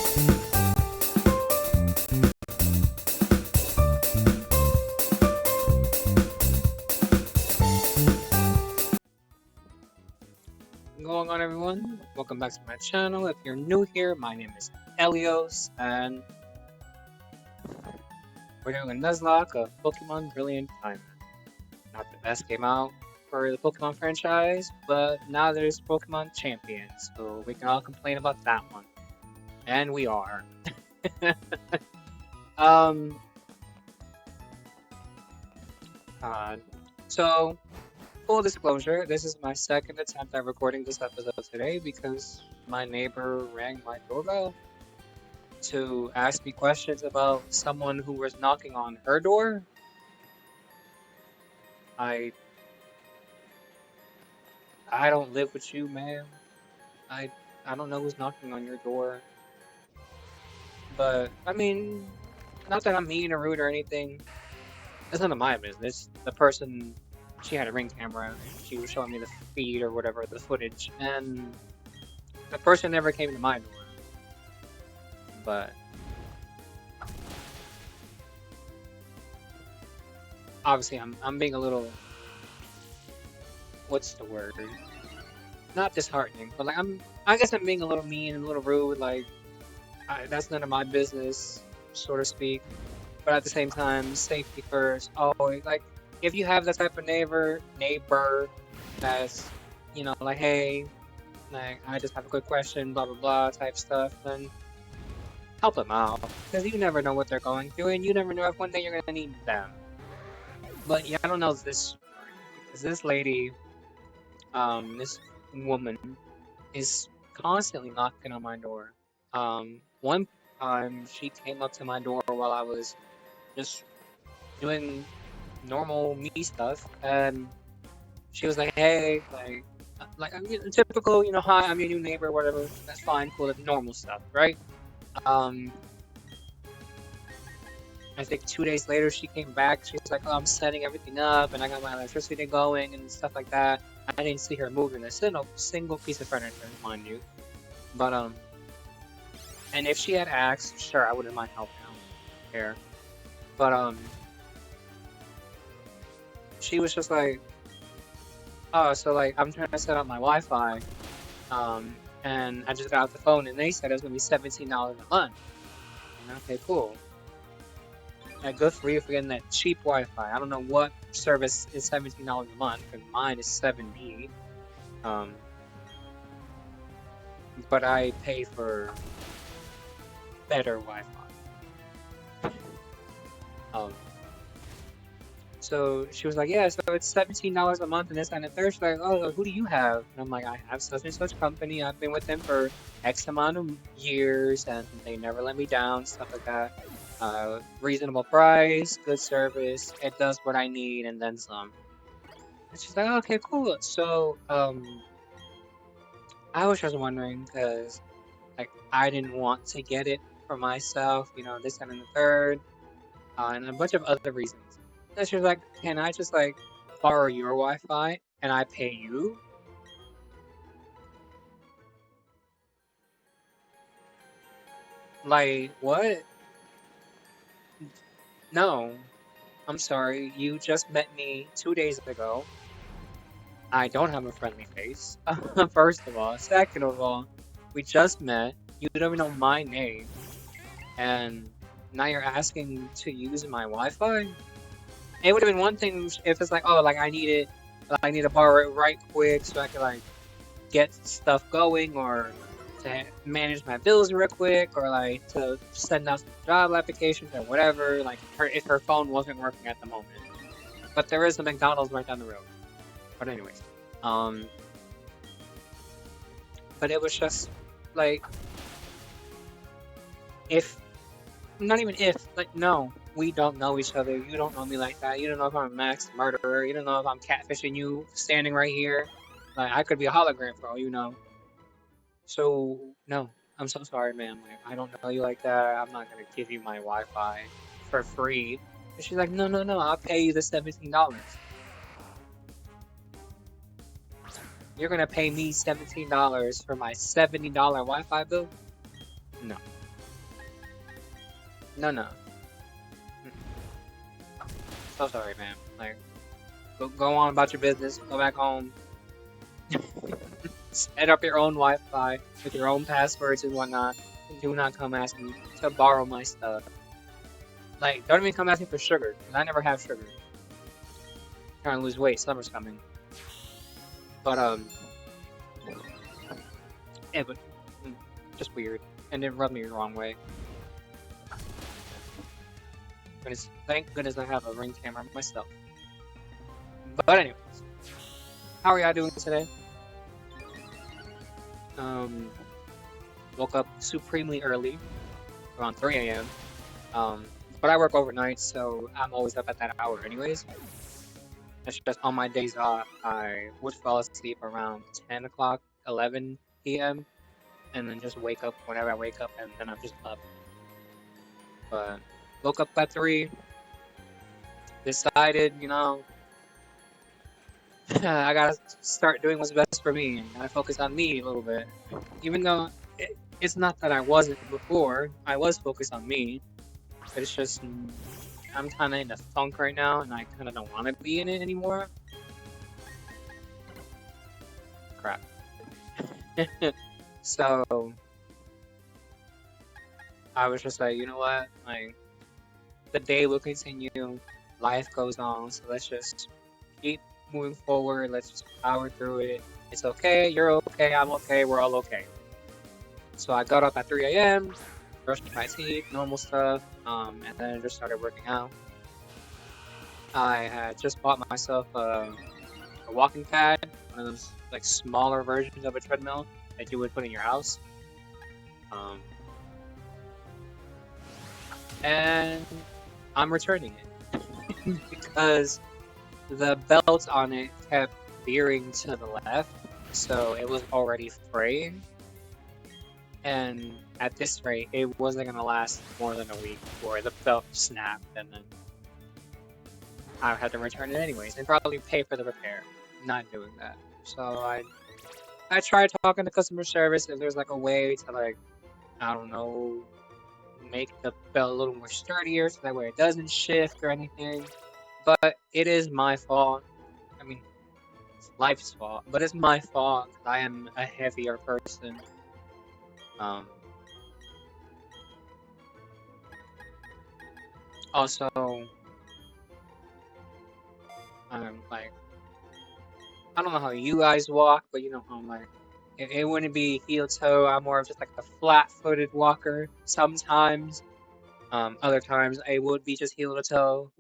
What's going on, everyone? Welcome back to my channel. If you're new here, my name is Elios, and we're doing a Nuzlocke of Pokemon Brilliant Diamond. Not the best game out for the Pokemon franchise, but now there's Pokemon Champions, so we can all complain about that one. And we are. um, so, full disclosure, this is my second attempt at recording this episode today because my neighbor rang my doorbell to ask me questions about someone who was knocking on her door. I I don't live with you, ma'am. I I don't know who's knocking on your door. But I mean, not that I'm mean or rude or anything. It's none of my business. The person, she had a Ring camera. She was showing me the feed or whatever, the footage, and the person never came to my door. But obviously, I'm being a little, what's the word? Not disheartening, but like I guess I'm being a little mean and a little rude. Like that's none of my business, so to speak. But at the same time, safety first. Always like if you have that type of neighbor that's like, hey, like I just have a quick question, blah blah blah type stuff, then help them out because you never know what they're going through, and you never know if one day you're gonna need them. But yeah, I don't know this story because this lady, this woman is constantly knocking on my door. One time she came up to my door while I was just doing normal me stuff, and she was like, "Hey, like I'm typical, hi, I'm your new neighbor, whatever. That's fine, cool, that's normal stuff, right?" Um, I think 2 days later she came back. She's like, "Oh, I'm setting everything up, and I got my electricity going and stuff like that." I didn't see her moving a single piece of furniture, mind you. But and if she had asked, sure, I wouldn't mind helping out here. But she was just like, "Oh, so like I'm trying to set up my Wi-Fi, and I just got off the phone, and they said it was gonna be $17 a month." And okay, cool. Yeah, good for you for getting that cheap Wi-Fi. I don't know what service is $17 a month, because mine is 7B. But I pay for better Wi-Fi. Um, so she was like, "Yeah, so it's $17 a month and this and the third." She's like, "Oh, who do you have?" And I'm like, "I have such and such company. I've been with them for X amount of years, and they never let me down, stuff like that. Reasonable price, good service. It does what I need and then some." And she's like, "Okay, cool." So, I was just wondering because, like, I didn't want to get it for myself, this and the third, and a bunch of other reasons. And she was like, "Can I just like borrow your Wi-Fi and I pay you?" Like, what? No, I'm sorry. You just met me 2 days ago. I don't have a friendly face. First of all. Second of all, we just met. You don't even know my name. And now you're asking to use my Wi-Fi? It would have been one thing if it's like, oh, like I need to borrow it right quick so I can like get stuff going, or to manage my bills real quick, or like to send out some job applications or whatever. Like if her phone wasn't working at the moment, but there is a McDonald's right down the road. But anyways, um, but it was just like if not even if like no. We don't know each other. You don't know me like that. You don't know if I'm a max murderer. You don't know if I'm catfishing you standing right here. Like I could be a hologram for all you know. So no, I'm so sorry, ma'am. Like I don't know you like that. I'm not gonna give you my Wi-Fi for free. And she's like, no, no, no. I'll pay you the $17. You're gonna pay me $17 for my $70 Wi-Fi bill? No. No, no. Mm. So sorry, man. Like, go on about your business. Go back home. Set up your own Wi-Fi with your own passwords and whatnot. And do not come ask me to borrow my stuff. Like, don't even come ask me for sugar, because I never have sugar. Trying to lose weight. Summer's coming. But, yeah, but, just weird. And it rubbed me the wrong way. Thank goodness I have a Ring camera myself. But anyways, how are y'all doing today? Woke up supremely early, around 3 a.m. But I work overnight, so I'm always up at that hour anyways. It's just on my days off, I would fall asleep around 10 o'clock, 11 p.m. and then just wake up whenever I wake up, and then I'm just up. But woke up at 3, decided, I gotta start doing what's best for me, and I focus on me a little bit. Even though it's not that I wasn't before, I was focused on me, but it's just I'm kind of in a funk right now, and I kind of don't want to be in it anymore. Crap. So I was just like, you know what? Like, the day will continue, life goes on, so let's just keep moving forward. Let's just power through it. It's okay. You're okay. I'm okay. We're all okay. So I got up at 3 a.m., brushed my teeth, normal stuff, and then I just started working out. I had just bought myself a walking pad, one of those like smaller versions of a treadmill that you would put in your house. And I'm returning it because the belt on it kept veering to the left, so it was already fraying. And at this rate, it wasn't gonna last more than a week before the belt snapped, and then I had to return it anyways and probably pay for the repair. Not doing that. So I tried talking to customer service if there's like a way to, like, I don't know, make the belt a little more sturdier so that way it doesn't shift or anything. But it is my fault. I mean, it's life's fault, but it's my fault 'cause I am a heavier person. Also, I'm like, I don't know how you guys walk, but you know how I'm like, it wouldn't be heel toe. I'm more of just like a flat-footed walker sometimes. Other times I would be just heel to toe.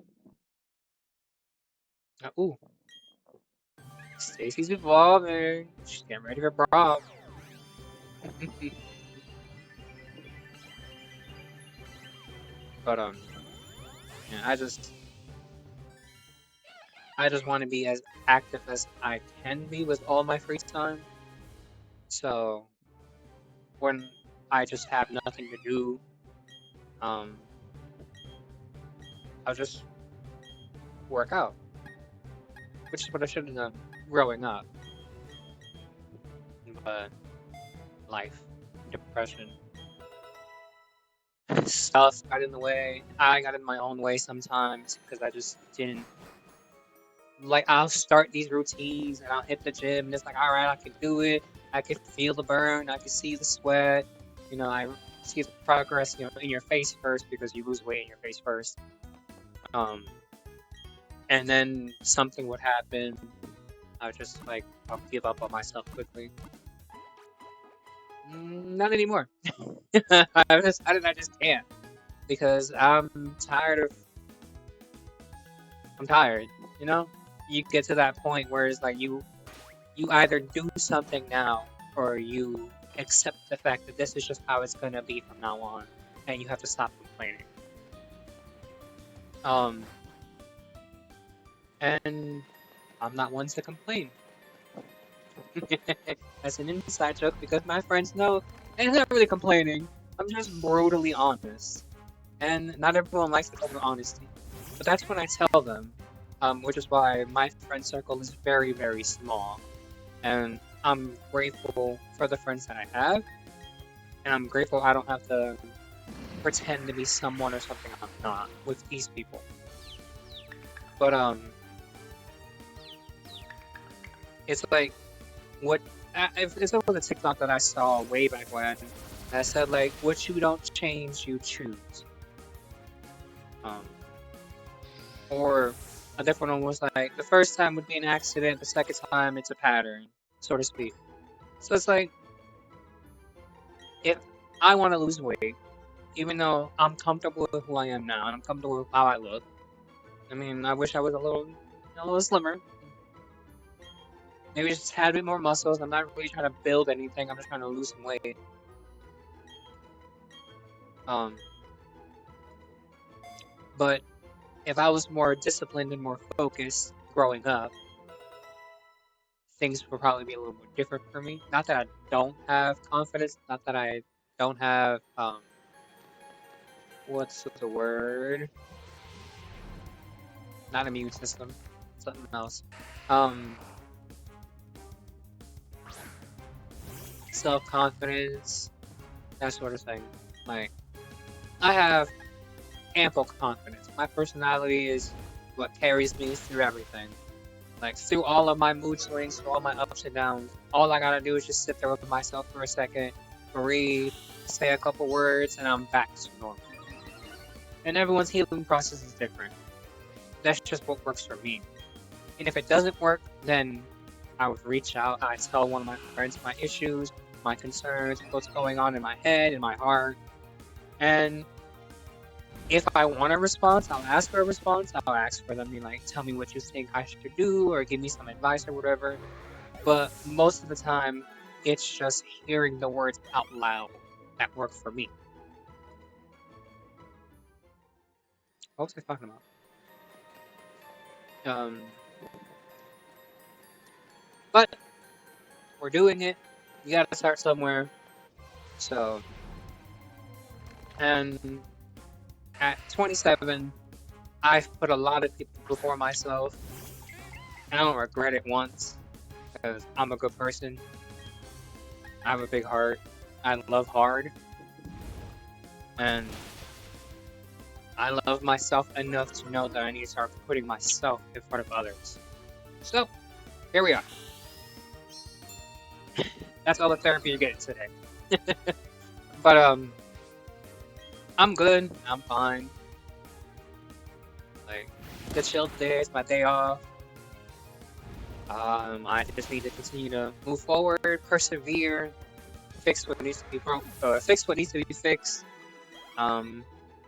Ooh, Stacy's evolving. She's getting ready for Brock. But yeah, I just want to be as active as I can be with all my free time. So when I just have nothing to do, um, I'll just work out, which is what I should have done growing up. But life, depression, stuff got in the way. I got in my own way sometimes because I just didn't. Like, I'll start these routines and I'll hit the gym and it's like, all right, I can do it. I can feel the burn. I can see the sweat. I see the progress, in your face first because you lose weight in your face first. And then something would happen. I would just like, I'll give up on myself quickly. Not anymore. I decided I just can't because I'm tired. You get to that point where it's like you either do something now or you accept the fact that this is just how it's gonna be from now on, and you have to stop complaining. And I'm not one to complain. That's an inside joke because my friends know I'm not really complaining. I'm just brutally honest, and not everyone likes to talk about honesty. But that's when I tell them, which is why my friend circle is very, very small. And I'm grateful for the friends that I have, and I'm grateful I don't have to pretend to be someone or something I'm not with these people. But it's like what it's over the TikTok that I saw way back when that said like what you don't change, you choose. Um, or a different one was like the first time would be an accident, the second time it's a pattern, so to speak. So it's like if I want to lose weight, even though I'm comfortable with who I am now and I'm comfortable with how I look. I mean, I wish I was a little slimmer. Maybe just had a bit more muscles. I'm not really trying to build anything. I'm just trying to lose some weight. Um, but if I was more disciplined and more focused growing up, things would probably be a little more different for me. Not that I don't have confidence. Not that I don't have what's the word? Not immune system. Something else. Um, self-confidence, that sort of thing. Like, I have ample confidence. My personality is what carries me through everything. Like, through all of my mood swings, through all my ups and downs, all I gotta do is just sit there with myself for a second, breathe, say a couple words, and I'm back to normal. And everyone's healing process is different. That's just what works for me. And if it doesn't work, then I would reach out. I tell one of my friends my issues, my concerns, what's going on in my head, in my heart. And if I want a response, I'll ask for a response. I'll ask for them to like tell me what you think I should do or give me some advice or whatever. But most of the time, it's just hearing the words out loud that work for me. What was I talking about? Um, but we're doing it. You gotta start somewhere. So, and at 27, I've put a lot of people before myself. I don't regret it once because I'm a good person. I have a big heart. I love hard. And I love myself enough to know that I need to start putting myself in front of others. So, here we are. That's all the therapy you're getting today. But I'm good. I'm fine. Like the chill day is my day off. I just need to continue to move forward, persevere, fix what needs to be fix what needs to be fixed.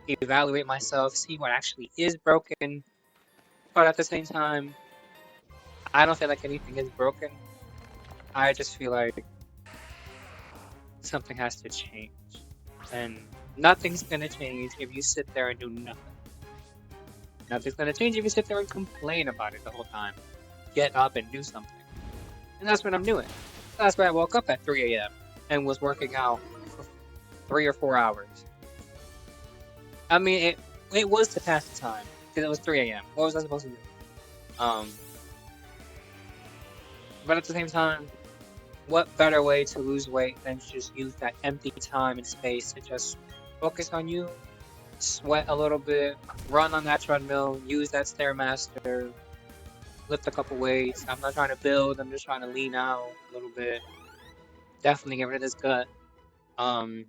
Evaluate myself, see what actually is broken. But at the same time, I don't feel like anything is broken. I just feel like something has to change. And nothing's gonna change if you sit there and do nothing. Nothing's gonna change if you sit there and complain about it the whole time. Get up and do something. And that's what I'm doing. That's why I woke up at 3 a.m. and was working out for 3 or 4 hours. I mean, it was to pass the time because it was 3 a.m. What was I supposed to do? But at the same time, what better way to lose weight than to just use that empty time and space to just focus on you, sweat a little bit, run on that treadmill, use that Stairmaster, lift a couple weights. I'm not trying to build, I'm just trying to lean out a little bit. Definitely get rid of this gut. And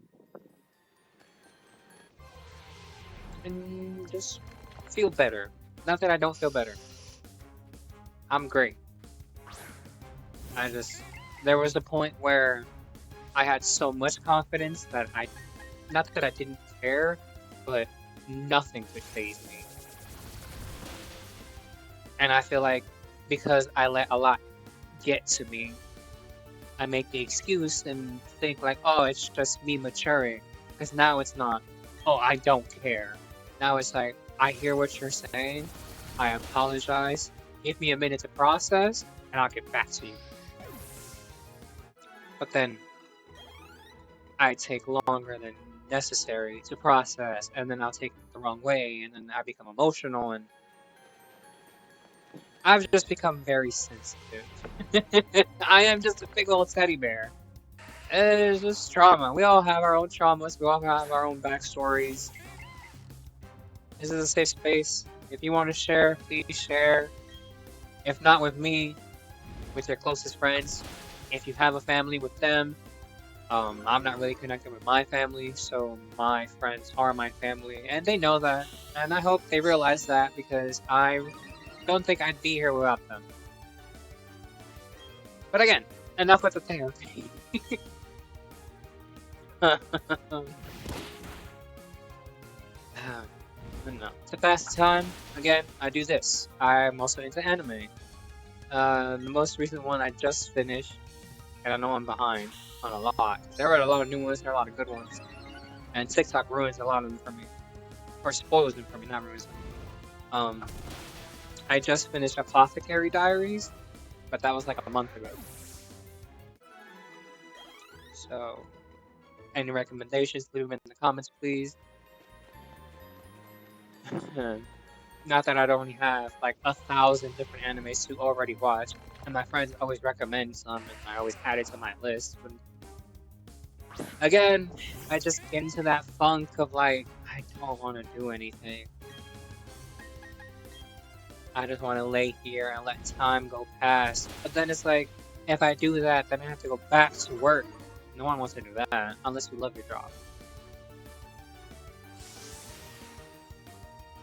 just feel better. Not that I don't feel better. I'm great. There was a point where I had so much confidence that not that I didn't care, but nothing could faze me. And I feel like because I let a lot get to me, I make the excuse and think like, oh, it's just me maturing. Because now it's not, oh, I don't care. Now it's like, I hear what you're saying. I apologize. Give me a minute to process, and I'll get back to you. But then I take longer than necessary to process, and then I'll take it the wrong way, and then I become emotional, and I've just become very sensitive. I am just a big old teddy bear. It's just trauma. We all have our own traumas. We all have our own backstories. This is a safe space. If you want to share, please share. If not with me, with your closest friends. If you have a family, with them. I'm not really connected with my family, so my friends are my family, and they know that. And I hope they realize that because I don't think I'd be here without them. But again, enough with the therapy. No. To pass the time, again, I do this. I'm also into anime. The most recent one I just finished, and I know I'm behind on a lot. There are a lot of new ones, there are a lot of good ones. And TikTok ruins a lot of them for me. Or spoils them for me, not ruins them. I just finished Apothecary Diaries, but that was like a month ago. So, any recommendations, leave them in the comments, please. Not that I don't only have like 1,000 different animes to already watch, and my friends always recommend some, and I always add it to my list. But again, I just get into that funk of like, I don't want to do anything. I just want to lay here and let time go past. But then it's like, if I do that, then I have to go back to work. No one wants to do that, unless you love your job.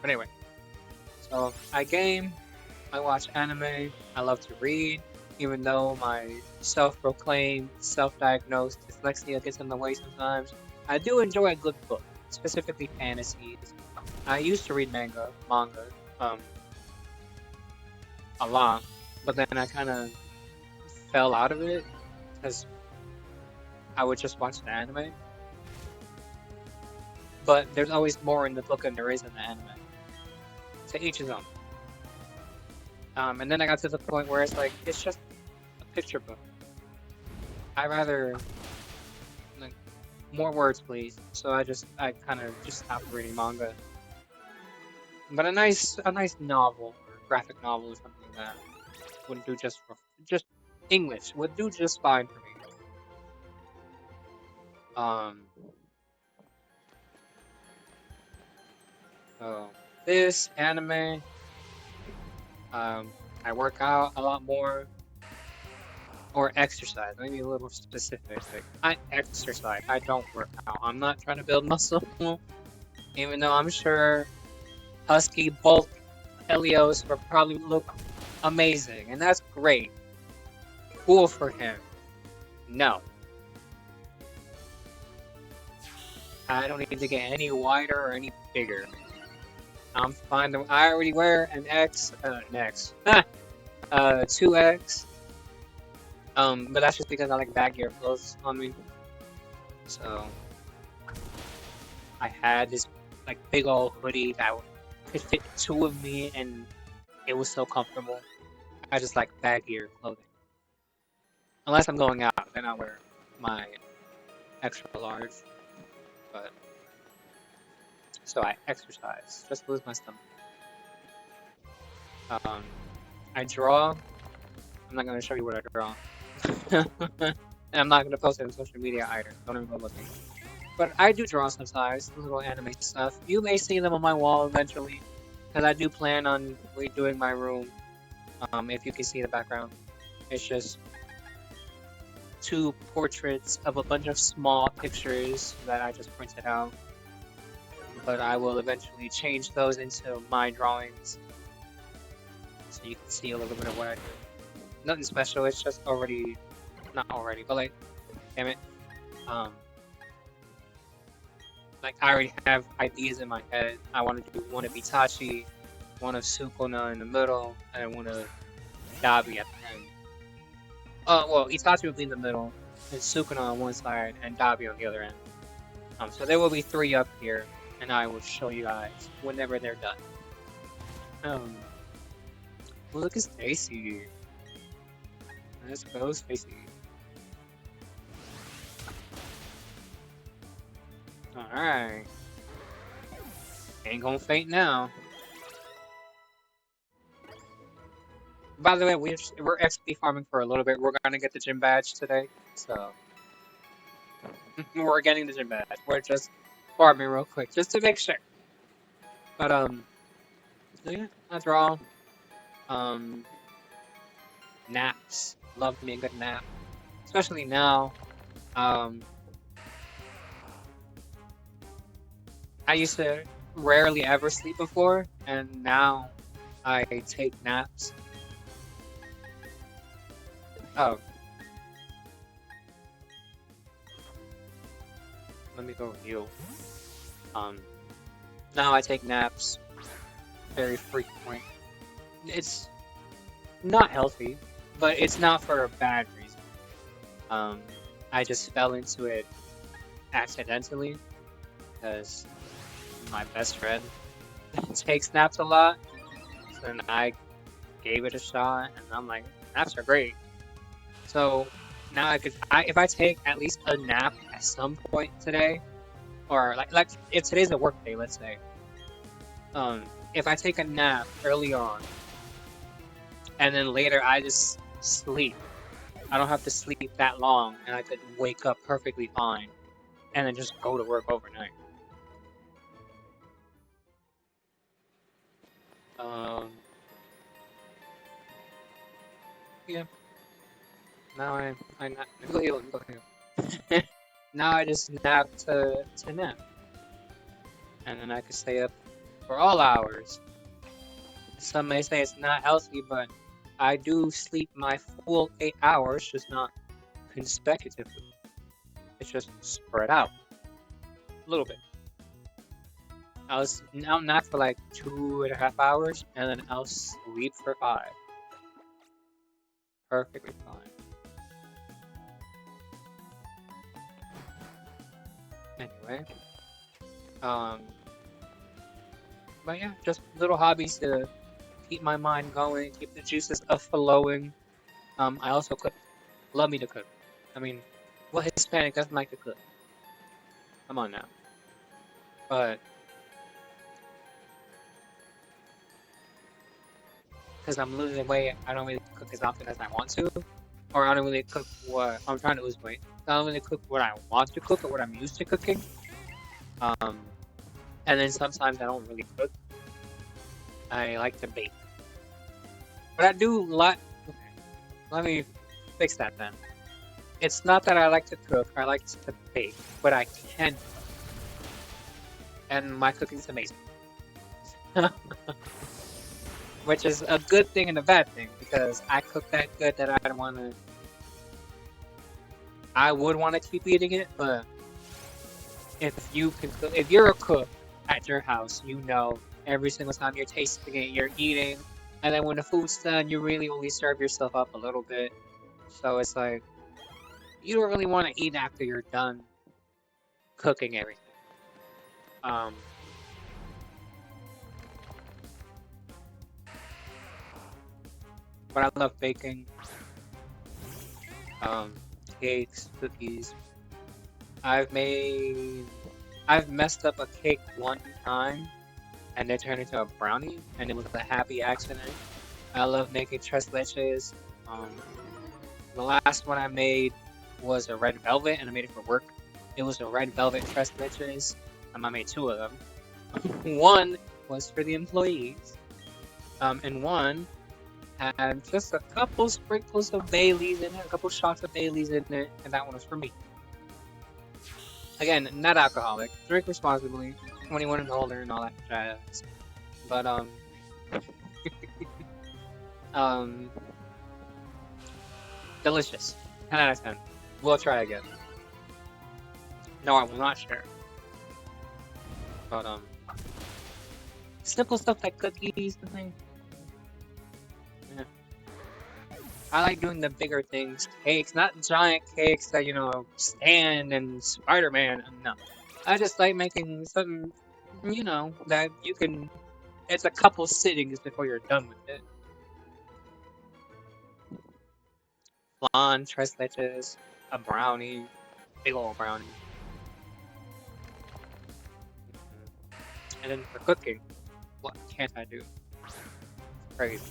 But anyway, so I game, I watch anime, I love to read, even though my self-proclaimed, self-diagnosed dyslexia gets in the way sometimes. I do enjoy a good book, specifically fantasies. I used to read manga, a lot, but then I kind of fell out of it because I would just watch the anime. But there's always more in the book than there is in the anime. To each his own. And then I got to the point where it's like, it's just a picture book. I rather, like, more words, please. So I kind of just stopped reading manga. But a nice novel or graphic novel or something that would do just English would do just fine for me. So this anime, I work out a lot more. Or exercise. Let me be a little specific. I exercise. I don't work out. I'm not trying to build muscle. Even though I'm sure husky bulk Elios will probably look amazing, and that's great. Cool for him. No. I don't need to get any wider or any bigger. I'm fine. I already wear an 2X. But that's just because I like baggier clothes on me. So I had this like big old hoodie that could fit two of me, and it was so comfortable. I just like baggier clothing. Unless I'm going out, then I wear my extra large. But so I exercise just to lose my stomach. I draw. I'm not gonna show you what I draw. And I'm not gonna post it on social media either. Don't even go looking. But I do draw sometimes, little anime stuff. You may see them on my wall eventually, because I do plan on redoing my room. If you can see the background, it's just two portraits of a bunch of small pictures that I just printed out. But I will eventually change those into my drawings, so you can see a little bit of what I do. Nothing special. It's just not already, but like, damn it, like I already have ideas in my head. I want to do one of Itachi, one of Sukuna in the middle, and one of Dabi at the end. Well, Itachi will be in the middle, and Sukuna on one side, and Dabi on the other end. So there will be 3 up here, and I will show you guys whenever they're done. Well, look at Stacy. Let's go, Stacy. Alright. Ain't gonna faint now. By the way, we're XP farming for a little bit. We're gonna get the gym badge today, so We're getting the gym badge. We're just farming real quick, just to make sure. But so yeah, that's all. Um, Naps. Love me a good nap, especially now. Um, I used to rarely ever sleep before, and now I take naps. Oh, let me go with you. Um, Now I take naps very frequently. It's not healthy, but it's not for a bad reason. Um, I just fell into it accidentally because my best friend takes naps a lot. So then I gave it a shot, and I'm like, naps are great. So now if I take at least a nap at some point today, or like if today's a work day, let's say, if I take a nap early on, and then later I just sleep, I don't have to sleep that long, and I could wake up perfectly fine, and then just go to work overnight. Um, yeah. Now go heal, go heal. Now I just nap to nap, and then I could stay up for all hours. Some may say it's not healthy, but I do sleep my full 8 hours, just not consecutively. It's just spread out a little bit. I'll nap for like 2.5 hours, and then I'll sleep for 5. Perfectly fine. Anyway, um, but yeah, just little hobbies to keep my mind going, keep the juices flowing. I also cook. Love me to cook. I mean, what Hispanic doesn't like to cook? Come on now. But because I'm losing weight, I don't really cook as often as I want to, or I don't really cook what I'm trying to lose weight. I don't really cook what I want to cook or what I'm used to cooking. Um, and then sometimes I don't really cook. I like to bake, but I do like. Okay, let me fix that then. It's not that I like to cook. I like to bake, but I can, and my cooking's amazing. Which is a good thing and a bad thing because I cook that good that I would want to keep eating it, but if you're a cook at your house, you know every single time you're tasting it, you're eating, and then when the food's done, you really only serve yourself up a little bit. So it's like you don't really want to eat after you're done cooking everything. Um, but I love baking, um, cakes, cookies. I've made, I've messed up a cake one time, and it turned into a brownie, and it was a happy accident. I love making tres leches. Um, the last one I made was a red velvet, and I made it for work. It was a red velvet tres leches. I made 2 of them. One was for the employees, and one had just a couple sprinkles of Baileys in it, a couple shots of Baileys in it, and that one was for me. Again, not alcoholic. Drink responsibly. 21 and older and all that jazz. But um, delicious. 10 out of 10. We'll try again. No, I will not share. But simple stuff like cookies and things. Yeah. I like doing the bigger things, cakes, not giant cakes that Stan and Spider-Man. No, I just like making something, that you can. It's a couple sittings before you're done with it. Flan, tres leches, a brownie, big old brownie. And then for cooking, what can't I do? It's crazy.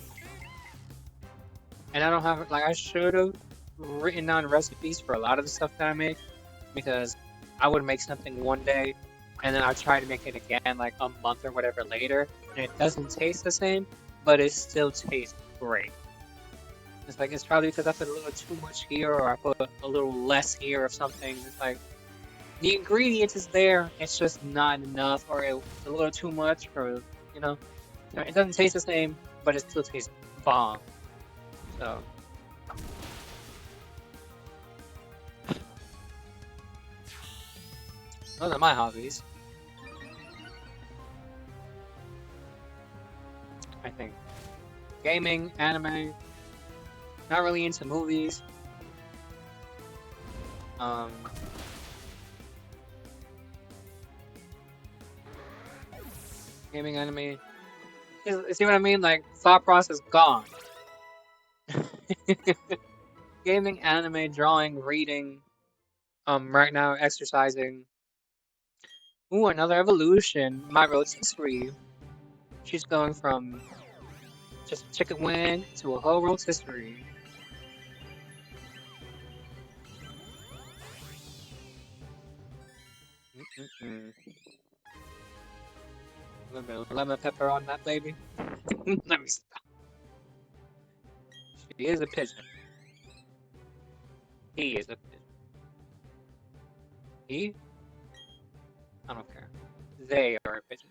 And I don't have, like, I should have written down recipes for a lot of the stuff that I make because I would make something one day, and then I'll try to make it again like a month or whatever later, and it doesn't taste the same, but it still tastes great. It's like it's probably because I put a little too much here, or I put a little less here of something. It's like the ingredients is there, it's just not enough, or it's a little too much, or you know, it doesn't taste the same, but it still tastes bomb. So those are my hobbies. I think gaming, anime. Not really into movies. Um, gaming, anime. You see what I mean? Like thought process gone. Gaming, anime, drawing, reading. Right now exercising. Ooh, another evolution. My rotisserie. She's going from just a chicken wing to a whole rotisserie. Mm-mm-mm. A little bit of lemon pepper on that baby. Let me stop. She is a pigeon. He is a pigeon. He? I don't care. They are a pigeon.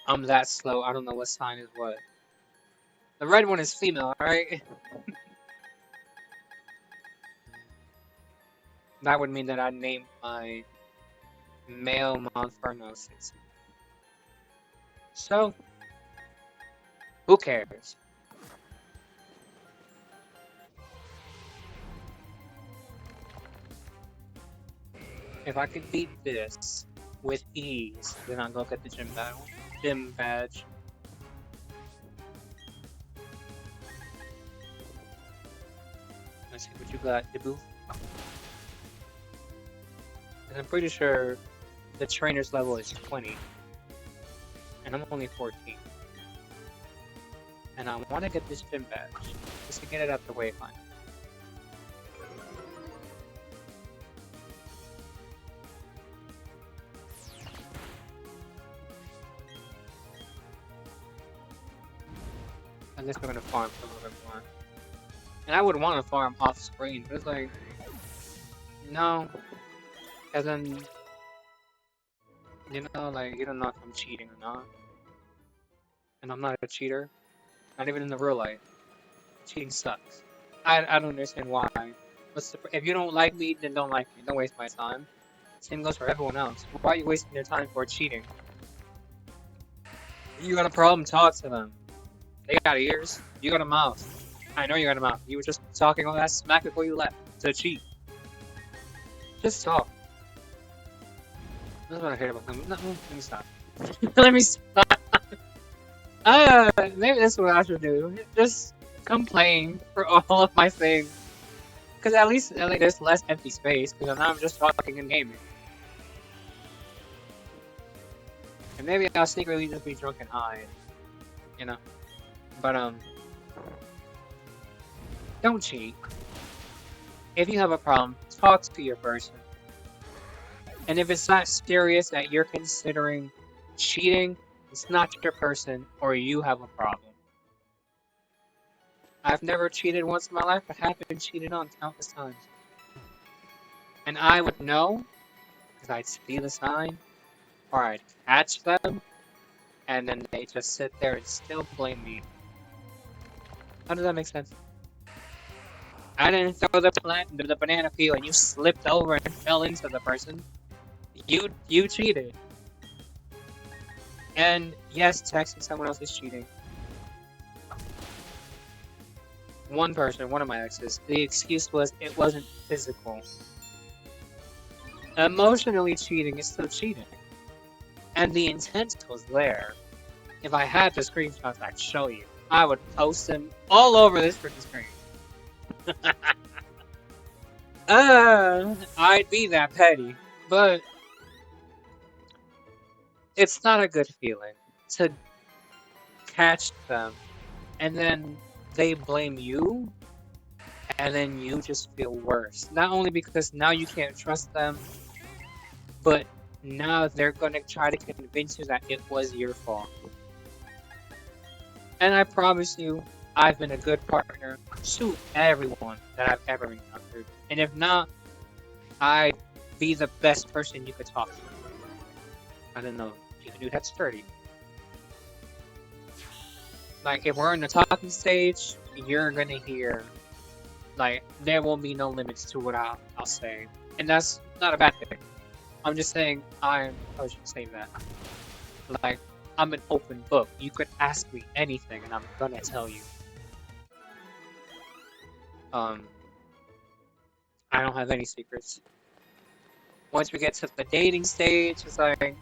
I'm that slow. I don't know what sign is what. The red one is female, right? That would mean that I named my male Monferno 6. So, who cares? If I could beat this with ease, then I'll go get the gym badge. Let's see what you got, Deboo. And I'm pretty sure the trainer's level is 20. And I'm only 14. And I want to get this gym badge, just to get it out the way fine. I guess we're gonna farm for a little bit more. And I would want to farm off screen, but it's like, no. As in, you know, like, you don't know if I'm cheating or not. And I'm not a cheater. Not even in the real life. Cheating sucks. I don't understand why. If you don't like me, then don't like me. Don't waste my time. Same goes for everyone else. Why are you wasting your time for cheating? You got a problem, talk to them. They got ears. You got a mouth. I know you got a mouth. You were just talking all that smack before you left to cheat. Just talk. That's what I hate about them. No, let me stop. Let me stop. Maybe that's what I should do. Just complain for all of my things. Because at least there's less empty space. Because now I'm just talking and gaming. And maybe I'll secretly just be drunk and high. You know. But, don't cheat. If you have a problem, talk to your person. And if it's not serious that you're considering cheating, it's not your person, or you have a problem. I've never cheated once in my life, but have been cheated on countless times. And I would know, because I'd see the sign, or I'd catch them, and then they just sit there and still blame me. How does that make sense? I didn't throw the banana peel and you slipped over and fell into the person. You cheated. And yes, texting someone else is cheating. One person, one of my exes, the excuse was it wasn't physical. Emotionally cheating is still cheating. And the intent was there. If I had the screenshots, I'd show you. I would post them all over this freaking screen. I'd be that petty. But it's not a good feeling to catch them and then they blame you and then you just feel worse. Not only because now you can't trust them, but now they're gonna try to convince you that it was your fault. And I promise you, I've been a good partner to everyone that I've ever encountered. And if not, I'd be the best person you could talk to. I don't know, you can do that sturdy. Like, if we're in the talking stage, you're gonna hear, like, there won't be no limits to what I'll say. And that's not a bad thing. I'm just saying, I should say that. Like, I'm an open book. You could ask me anything, and I'm gonna tell you. I don't have any secrets. Once we get to the dating stage, it's like,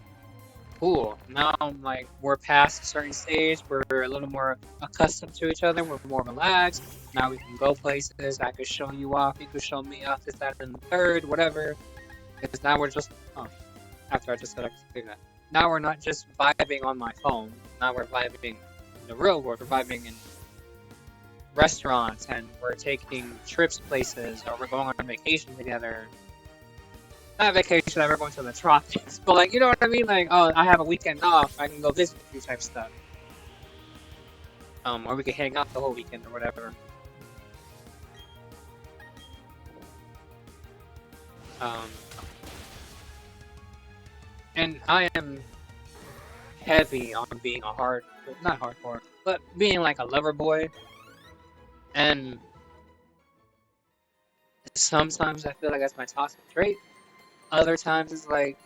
cool. Now, like, we're past a certain stage. We're a little more accustomed to each other. We're more relaxed. Now we can go places. I could show you off. You could show me off. This, that, and the third, whatever. Because now we're just, after I just said I could do that. Now we're not just vibing on my phone. Now we're vibing in the real world. We're vibing in restaurants, and we're taking trips places, or we're going on vacation together. Not vacation, we're going to the tropics, but like, you know what I mean? Like, oh, I have a weekend off, I can go visit you type stuff. Or we can hang out the whole weekend or whatever. And I am heavy on being not hardcore, but being like a lover boy. And sometimes I feel like that's my toxic trait. Other times it's like,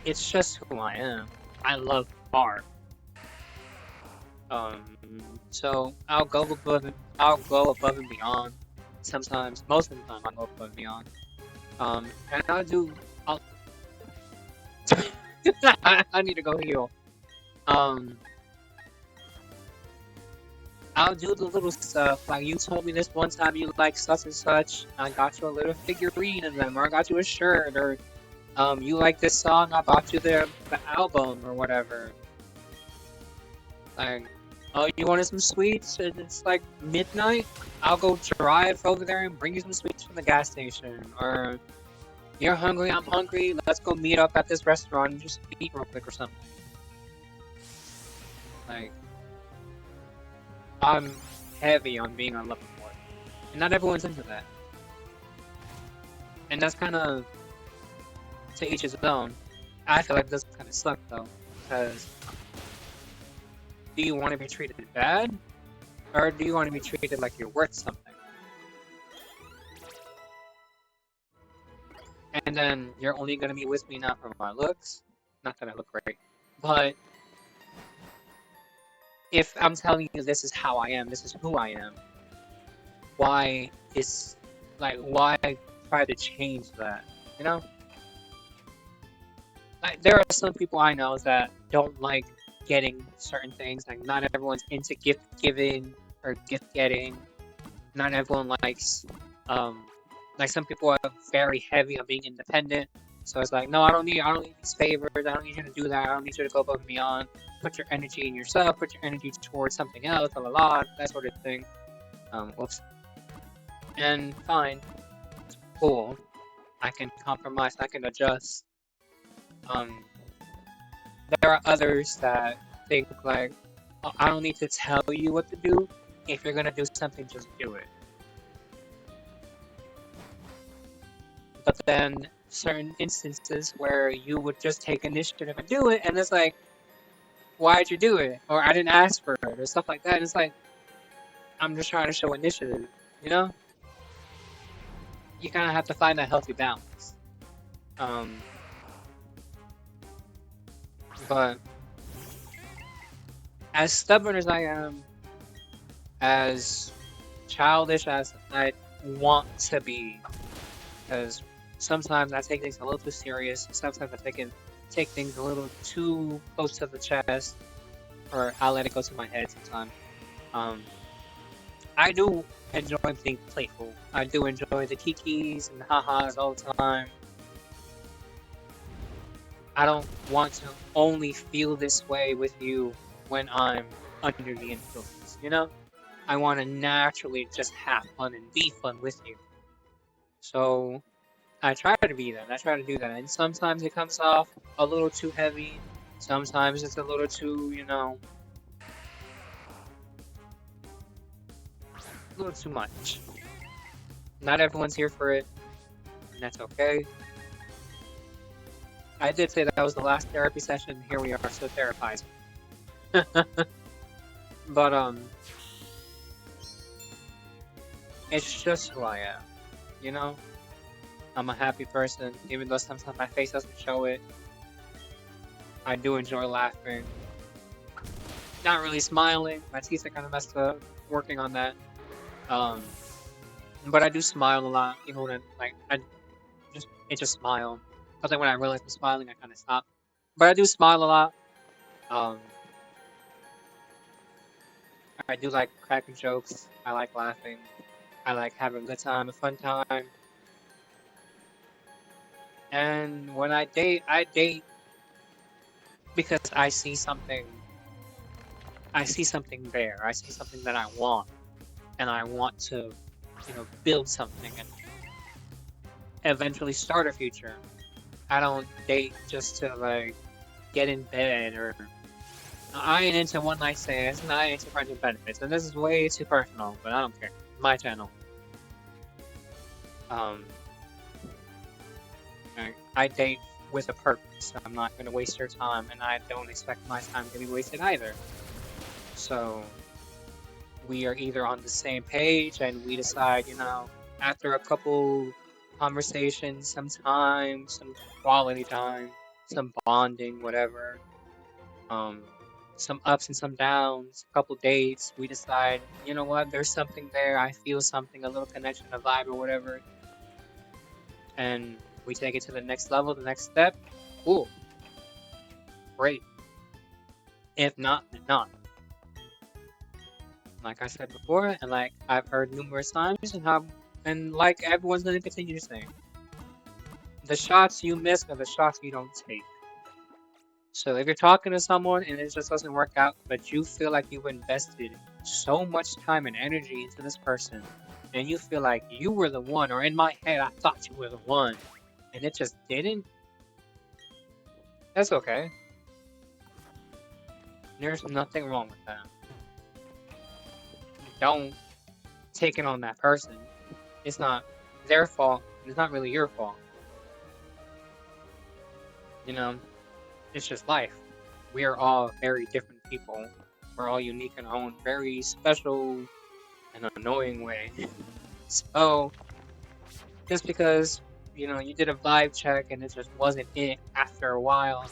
it's just who I am. I love art. So I'll go above and beyond. Sometimes, most of the time, I'll go above and beyond. And I'll I need to go heal. I'll do the little stuff, like you told me this one time you like such and such, I got you a little figurine of them, or I got you a shirt, or you like this song, I bought you the album, or whatever. Like, oh, you wanted some sweets, and it's like midnight? I'll go drive over there and bring you some sweets from the gas station, or you're hungry, I'm hungry, let's go meet up at this restaurant and just eat real quick or something. Like, I'm heavy on being a lover boy, and not everyone's into that. And that's kind of to each his own. I feel like this kind of suck though, because do you want to be treated bad, or do you want to be treated like you're worth something? And then you're only gonna be with me now for my looks. Not that I look great, but if I'm telling you this is how I am, this is who I am, why try to change that? You know? Like, there are some people I know that don't like getting certain things. Like, not everyone's into gift giving or gift getting. Not everyone likes, like, some people are very heavy on being independent. So it's like, no, I don't need these favors. I don't need you to do that. I don't need you to go above and beyond. Put your energy in yourself. Put your energy towards something else. La la la. That sort of thing. Whoops. And fine, cool. I can compromise. I can adjust. There are others that think like, oh, I don't need to tell you what to do. If you're gonna do something, just do it. But then certain instances where you would just take initiative and do it, and it's like, why'd you do it? Or I didn't ask for it, or stuff like that. And it's like, I'm just trying to show initiative, you know? You kind of have to find that healthy balance. But as stubborn as I am, as childish as I want to be, because sometimes I take things a little too serious, sometimes I take things a little too close to the chest, or I'll let it go to my head sometimes. I do enjoy being playful. I do enjoy the kikis and the ha-has all the time. I don't want to only feel this way with you when I'm under the influence, you know? I want to naturally just have fun and be fun with you. So I try to be that. I try to do that. And sometimes it comes off a little too heavy. Sometimes it's a little too, a little too much. Not everyone's here for it, and that's okay. I did say that was the last therapy session. Here we are, still therapizing. But it's just who I am, you know? I'm a happy person, even though sometimes my face doesn't show it. I do enjoy laughing. Not really smiling. My teeth are kind of messed up. Working on that. Um, but I do smile a lot, even when I just smile. But then when I realize I'm smiling, I kind of stop. But I do smile a lot. Um, I do like cracking jokes. I like laughing. I like having a good time, a fun time. And when I date because I see something. I see something there. I see something that I want, and I want to, build something and eventually start a future. I don't date just to like get in bed or I ain't into one night stands and I ain't into friends with benefits. And this is way too personal, but I don't care. My channel. Um, I date with a purpose. I'm not gonna waste your time, and I don't expect my time to be wasted either. So we are either on the same page and we decide, after a couple conversations, some time, some quality time, some bonding, whatever, um, some ups and some downs, a couple dates, we decide, you know what, there's something there, I feel something, a little connection, a vibe or whatever, and we take it to the next level, the next step. Cool. Great. If not, then not. Like I said before, and like I've heard numerous times, and like everyone's gonna continue to say, the shots you miss are the shots you don't take. So if you're talking to someone and it just doesn't work out, but you feel like you've invested so much time and energy into this person, and you feel like you were the one, or in my head I thought you were the one, and it just didn't, that's okay. There's nothing wrong with that. Don't take it on that person. It's not their fault. It's not really your fault. It's just life. We are all very different people. We're all unique in our own very special and annoying way. So, just because, you did a vibe check and it just wasn't it after a while,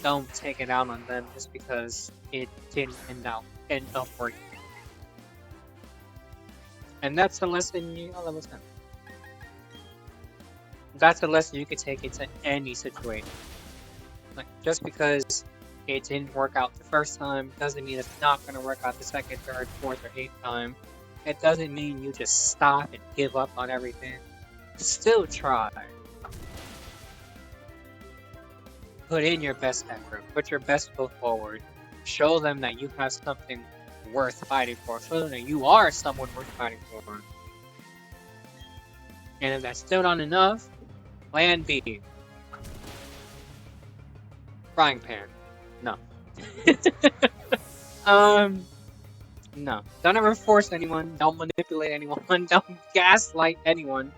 don't take it out on them just because it didn't end up working. And that's a lesson that's a lesson you could take into any situation. Like, just because it didn't work out the first time doesn't mean it's not going to work out the second, third, fourth, or eighth time. It doesn't mean you just stop and give up on everything. Still try. Put in your best effort. Put your best foot forward. Show them that you have something worth fighting for. Show them that you are someone worth fighting for. And if that's still not enough, plan B. Frying pan. No. No. Don't ever force anyone. Don't manipulate anyone. Don't gaslight anyone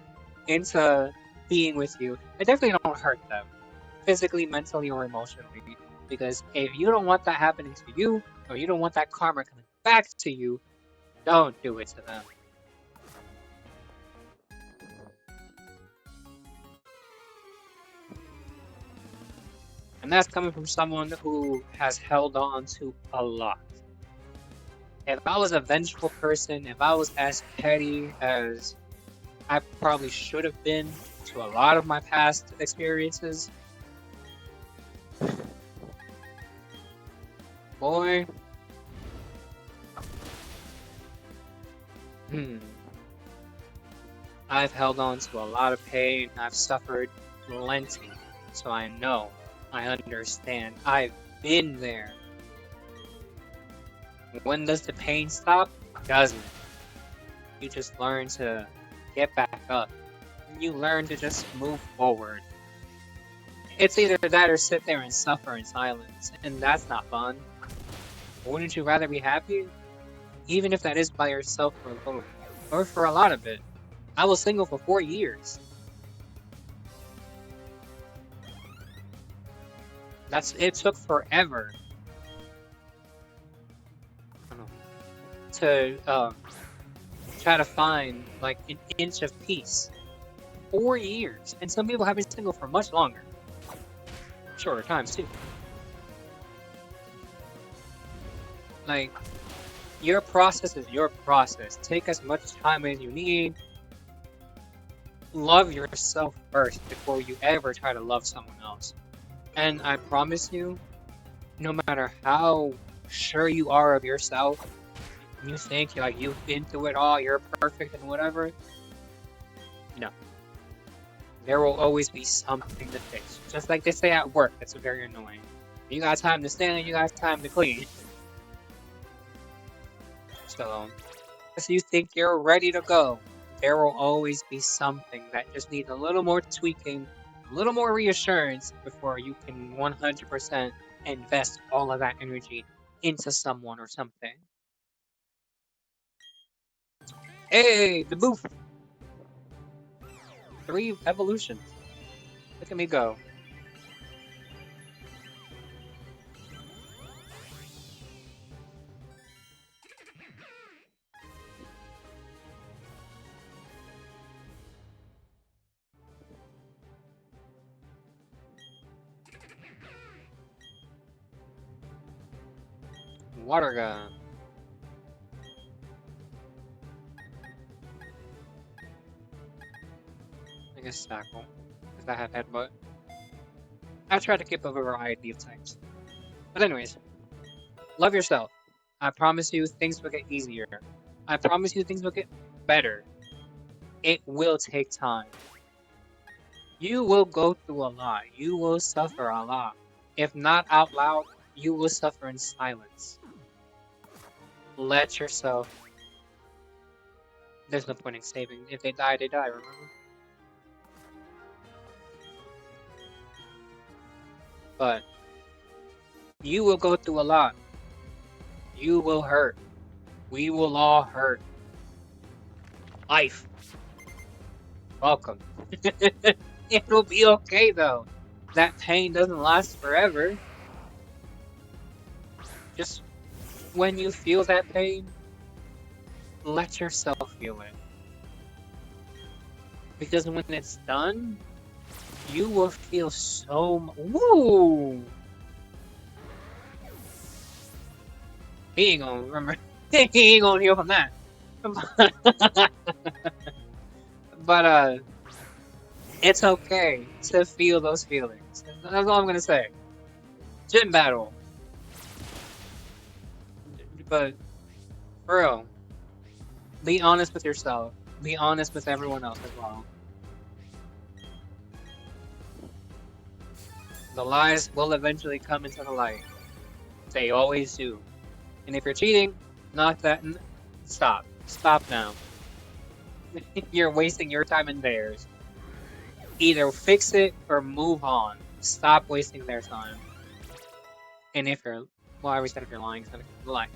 into being with you. And definitely don't hurt them. Physically, mentally, or emotionally. Because if you don't want that happening to you, or you don't want that karma coming back to you, don't do it to them. And that's coming from someone who has held on to a lot. If I was a vengeful person, if I was as petty as I probably should have been to a lot of my past experiences, boy, I've held on to a lot of pain. I've suffered plenty, so I know, I understand. I've been there. When does the pain stop? doesn't. You just learn to get back up. You learn to just move forward. It's either that or sit there and suffer in silence, and that's not fun. Wouldn't you rather be happy? Even if that is by yourself for a little, or for a lot of it. I was single for 4 years. It took forever to try to find like an inch of peace. 4 years, and some people have been single for much longer, shorter times too. Like, your process is your process. Take as much time as you need. Love yourself first before you ever try to love someone else. And I promise you, no matter how sure you are of yourself, you think like you've been through it all, you're perfect and whatever. No. There will always be something to fix. Just like they say at work, that's very annoying. You got time to stand, you got time to clean. So, if you think you're ready to go, there will always be something that just needs a little more tweaking, a little more reassurance before you can 100% invest all of that energy into someone or something. Hey, the booth! 3 evolutions. Look at me go. Water gun. I guess tackle, because I have headbutt. I try to keep a variety of types. But anyways, love yourself. I promise you things will get easier. I promise you things will get better. It will take time. You will go through a lot. You will suffer a lot. If not out loud, you will suffer in silence. Let yourself. There's no point in saving. If they die, remember? But you will go through a lot. You will hurt. We will all hurt. Life. Welcome. It'll be okay though. That pain doesn't last forever. Just when you feel that pain, let yourself feel it. Because when it's done, you will feel so woo. He ain't gonna remember. He ain't gonna heal from that. But it's okay to feel those feelings. That's all I'm gonna say. Gym battle. But for real, be honest with yourself. Be honest with everyone else as well. The lies will eventually come into the light. They always do. And if you're cheating, knock that. Stop. Stop now. You're wasting your time and theirs. Either fix it or move on. Stop wasting their time. And if you're, well, I already said if you're lying, so lie.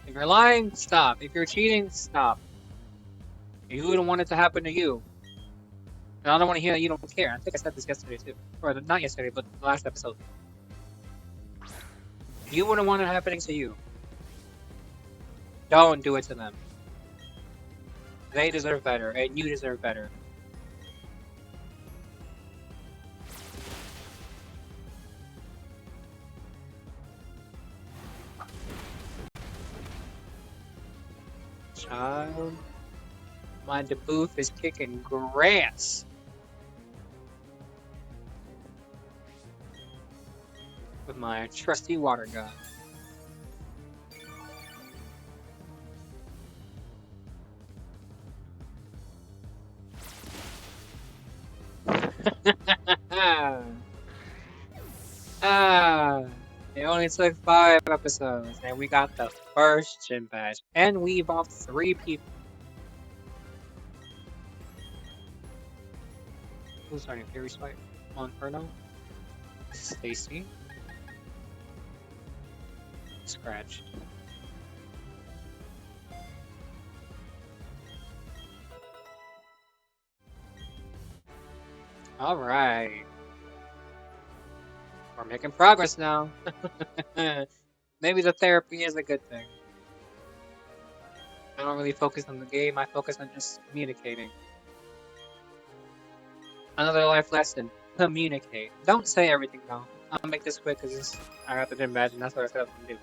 If you're lying, stop. If you're cheating, stop. You wouldn't want it to happen to you. And I don't want to hear that you don't care. I think I said this yesterday too. Or not yesterday, but the last episode. You wouldn't want it happening to you. Don't do it to them. They deserve better, and you deserve better. Child, my booth is kicking grass. With my trusty water gun. It only only took 5 episodes, and we got the first gym badge, and we evolved 3 people. Who's starting Fury Swipe? Inferno? Stacy? Scratch. Alright. We're making progress now. Maybe the therapy is a good thing. I don't really focus on the game, I focus on just communicating. Another life lesson. Communicate. Don't say everything though. I'll make this quick because I got the gym badge and that's what I said I was going to do.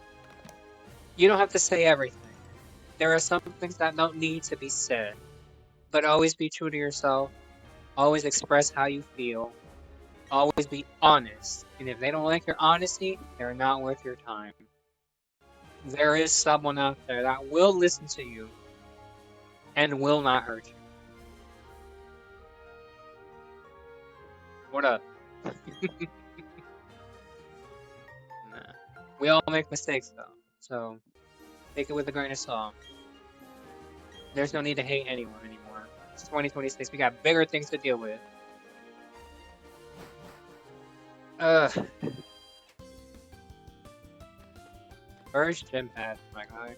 You don't have to say everything. There are some things that don't need to be said. But always be true to yourself. Always express how you feel. Always be honest. And if they don't like your honesty, they're not worth your time. There is someone out there that will listen to you and will not hurt you. What up? Nah. We all make mistakes though, so take it with a grain of salt. There's no need to hate anyone anymore. It's 2026. We got bigger things to deal with. First gym pad, my guy.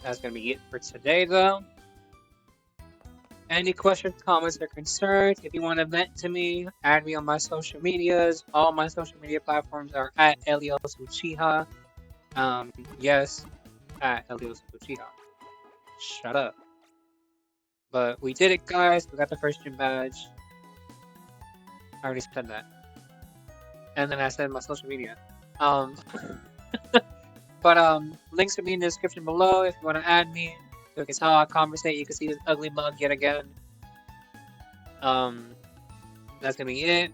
That's gonna be it for today, though. Any questions, comments, or concerns? If you want to vent to me, add me on my social medias. All my social media platforms are at Elios Uchiha. Yes, at Elios Uchiha. Shut up. But we did it, guys. We got the first gym badge. I already said that. And then I said my social media. But links will be in the description below if you want to add me. So we can talk, conversate. You can see this ugly mug yet again. That's gonna be it.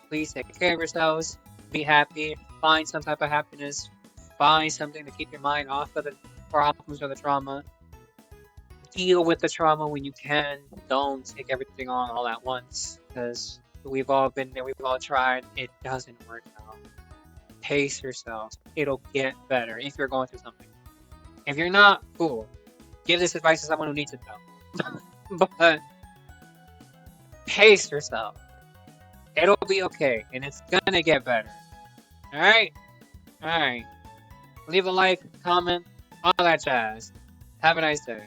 Please take care of yourselves. Be happy. Find some type of happiness. Find something to keep your mind off of the problems or the trauma. Deal with the trauma when you can. Don't take everything on all at once, because we've all been there. We've all tried. It doesn't work out. Pace yourself. It'll get better if you're going through something. If you're not, cool. Give this advice to someone who needs it though. But pace yourself. It'll be okay, and it's gonna get better. Alright? Alright. Leave a like, comment, all that jazz. Have a nice day.